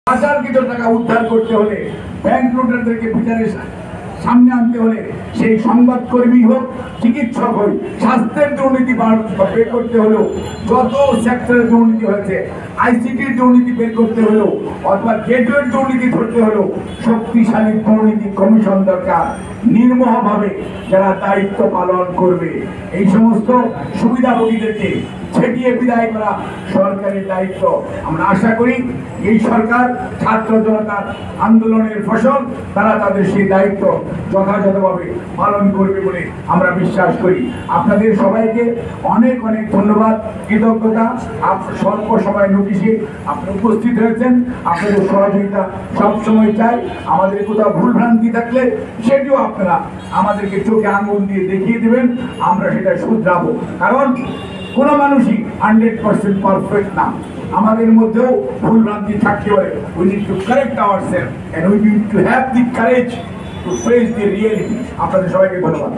হাজার কিছু টাকা উদ্ধার করতে হলে ব্যাংক লুটেরদেরকে বিচারের সামনে আনতে হলে সেই সংবাদকর্মী হোক, চিকিৎসক হোক, স্বাস্থ্যের দুর্নীতি বের করতে হলেও, যত সেক্টরে দুর্নীতি হয়েছে, আইসিটির দুর্নীতি বের করতে হলেও, অথবা গেটওয়ের দুর্নীতি ধরতে হলেও শক্তিশালী দুর্নীতি কমিশন দরকার। নির্মোহভাবে যারা দায়িত্ব পালন করবে, এই সমস্ত সুবিধাভোগীদেরকে ছেটিয়ে বিদায় করা সরকারের দায়িত্ব। আমরা আশা করি এই সরকার ছাত্র জনতার আন্দোলনের ফসল, তারা তাদের সেই দায়িত্ব যথাযথভাবে পালন করবে বলে আমরা বিশ্বাস করি। আপনাদের সবাইকে অনেক অনেক ধন্যবাদ, কৃতজ্ঞতা। স্বল্প সময় নোটিশে আপনি উপস্থিত হয়েছেন, আপনাদের সহযোগিতা সবসময় চাই। আমাদের কোথাও ভুলভ্রান্তি থাকলে সেটিও আপনারা আমাদেরকে চোখে আঙুল দিয়ে দেখিয়ে দেবেন, আমরা সেটা শুধরাবো। কারণ কোনো মানুষই 100% পারফেক্ট না, আমাদের মধ্যেও ভুলভ্রান্তি থাকতে পারে। We need to correct ourself and we need to have the courage to face the reality. আপনাদের সবাইকে ধন্যবাদ।